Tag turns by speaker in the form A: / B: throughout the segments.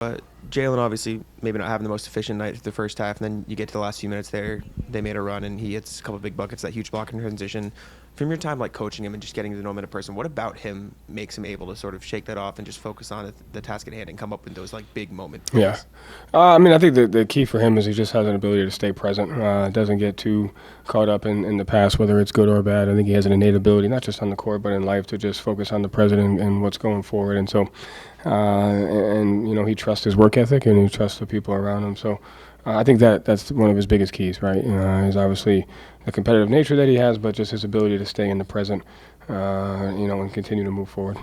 A: Jaylen obviously maybe not having the most efficient night for the first half, and then you get to the last few minutes there, they made a run, and he hits a couple of big buckets, that huge block in transition. From your time like coaching him and just getting to know him in a person, what about him makes him able to sort of shake that off and just focus on the task at hand and come up with those like big moment plays?
B: Yeah. I think the key for him is he just has an ability to stay present. Doesn't get too caught up in the past, whether it's good or bad. I think he has an innate ability, not just on the court, but in life, to just focus on the present and what's going forward. And so, he trusts his work ethic and he trusts the people around him. So I think that's one of his biggest keys, right? Is obviously the competitive nature that he has, but just his ability to stay in the present, and continue to move forward.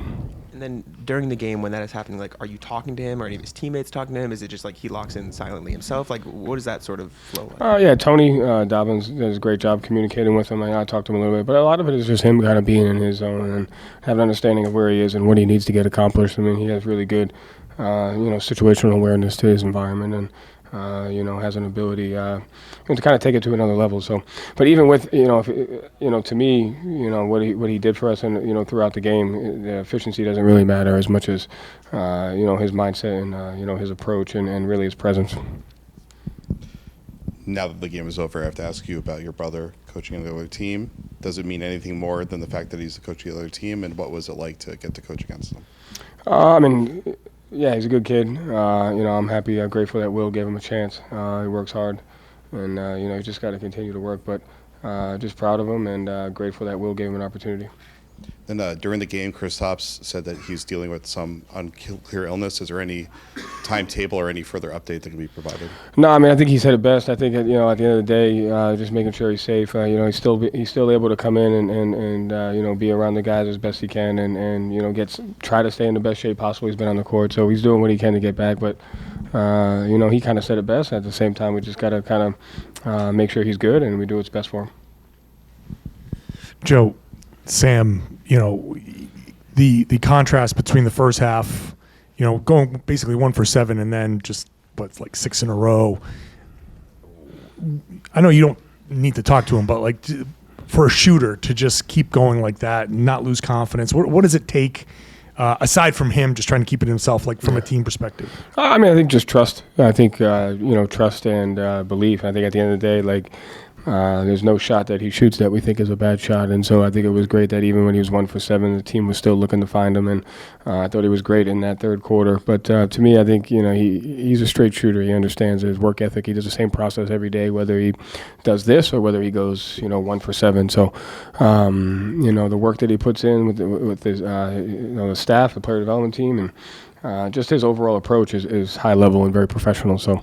A: And then during the game when that is happening, like, are you talking to him? Are any of his teammates talking to him? Is it just like he locks in silently himself? Like, what does that sort of flow like?
B: Tony Dobbins does a great job communicating with him. I talked to him a little bit, but a lot of it is just him kind of being in his zone and have an understanding of where he is and what he needs to get accomplished. I mean, he has really good, situational awareness to his environment and, has an ability to kind of take it to another level. So, but even with, to me, what he did for us and, throughout the game, the efficiency doesn't really matter as much as, his mindset and, his approach and really his presence.
C: Now that the game is over, I have to ask you about your brother coaching the other team. Does it mean anything more than the fact that he's the coach of the other team, and what was it like to get to coach against him?
B: Yeah, he's a good kid. I'm happy, grateful that Will gave him a chance. He works hard, and he's just got to continue to work. But just proud of him and grateful that Will gave him an opportunity.
C: Then during the game, Kristaps said that he's dealing with some unclear illness. Is there any timetable or any further update that can be provided?
B: No, I think he said it best. I think at the end of the day, just making sure he's safe. He's still able to come in and be around the guys as best he can and try to stay in the best shape possible. He's been on the court, so he's doing what he can to get back. But he kind of said it best. At the same time, we just got to kind of make sure he's good and we do what's best for him.
D: Joe, Sam, the contrast between the first half, going basically 1 for 7 and then just like 6 in a row. I know you don't need to talk to him, but like for a shooter to just keep going like that and not lose confidence, what does it take aside from him just trying to keep it himself, like from a team perspective?
B: I think just trust. I think trust and belief. I think at the end of the day, there's no shot that he shoots that we think is a bad shot. And so I think it was great that even when he was 1 for 7, the team was still looking to find him. And I thought he was great in that third quarter. But to me, I think, he's a straight shooter. He understands his work ethic. He does the same process every day, whether he does this or whether he goes, 1 for 7. So, the work that he puts in with his, the staff, the player development team, and just his overall approach is high level and very professional. So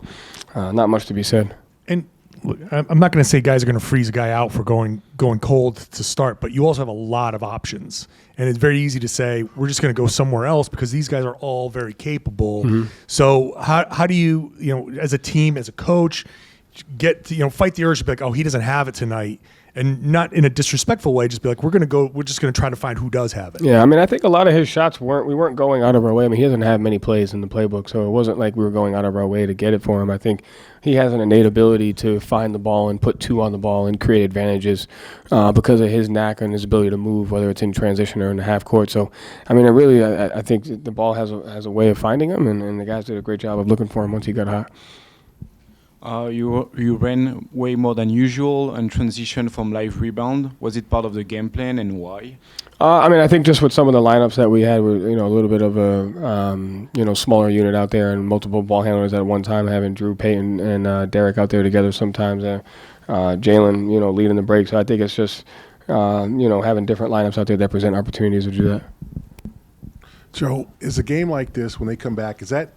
B: not much to be said.
D: And look, I'm not going to say guys are going to freeze a guy out for going cold to start, but you also have a lot of options. And it's very easy to say, we're just going to go somewhere else because these guys are all very capable. Mm-hmm. So how do you, as a team, as a coach, get to, fight the urge to be like, oh, he doesn't have it tonight. And not in a disrespectful way, just be like, we're just going to try to find who does have it.
B: Yeah, I think a lot of his shots we weren't going out of our way. He doesn't have many plays in the playbook, so it wasn't like we were going out of our way to get it for him. I think he has an innate ability to find the ball and put 2 on the ball and create advantages because of his knack and his ability to move, whether it's in transition or in the half court. So, I think the ball has a way of finding him, and the guys did a great job of looking for him once he got hot.
E: You ran way more than usual and transition from live rebound. Was it part of the game plan, and why?
B: I think just with some of the lineups that we had, with a little bit of a smaller unit out there and multiple ball handlers at one time, having Drew, Payton, and Derrick out there together sometimes. Jaylen, leading the break. So I think it's just having different lineups out there that present opportunities to do that.
F: Joe, is a game like this when they come back? Is that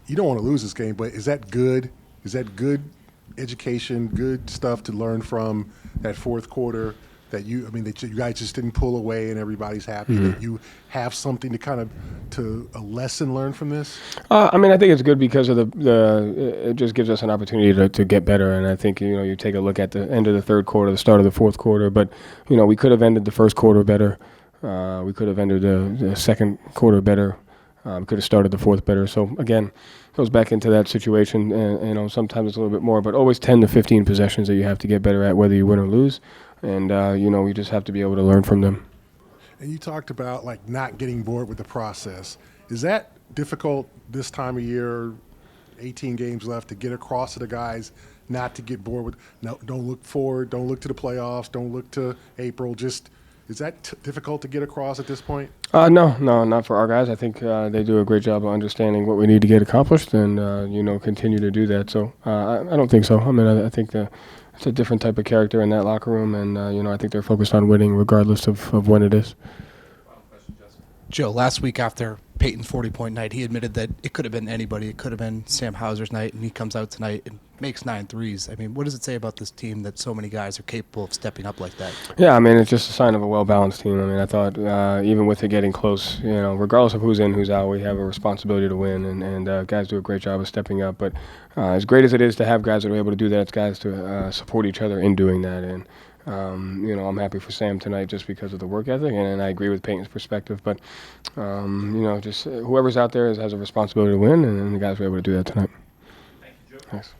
F: you don't want to lose this game, but is that good? Is that good education, good stuff to learn from that fourth quarter that you guys just didn't pull away and everybody's happy, mm-hmm. that you have something to a lesson learned from this?
B: I think it's good because of it just gives us an opportunity to get better. And I think, you take a look at the end of the third quarter, the start of the fourth quarter, but, we could have ended the first quarter better. We could have ended the second quarter better. We could have started the fourth better. So, again, goes back into that situation, and sometimes it's a little bit more, but always 10 to 15 possessions that you have to get better at, whether you win or lose, and we just have to be able to learn from them.
F: And you talked about not getting bored with the process. Is that difficult this time of year, 18 games left, to get across to the guys, not to get bored with, no, don't look forward, don't look to the playoffs, don't look to April. Just, is that difficult to get across at this point?
B: No, not for our guys. I think they do a great job of understanding what we need to get accomplished and, continue to do that. So I don't think so. I mean, I think it's a different type of character in that locker room, and, I think they're focused on winning regardless of when it is.
G: Joe, last week after Payton's 40-point night, he admitted that it could have been anybody. It could have been Sam Hauser's night, and he comes out tonight and makes 9 threes. I mean, what does it say about this team that so many guys are capable of stepping up like that?
B: Yeah, I mean, it's just a sign of a well-balanced team. I mean, I thought even with it getting close, regardless of who's in, who's out, we have a responsibility to win, and guys do a great job of stepping up. But as great as it is to have guys that are able to do that, it's guys to support each other in doing that. And I'm happy for Sam tonight just because of the work ethic, and I agree with Payton's perspective. But, just whoever's out there has a responsibility to win, and the guys were able to do that tonight. Thank you, Joe. Thanks.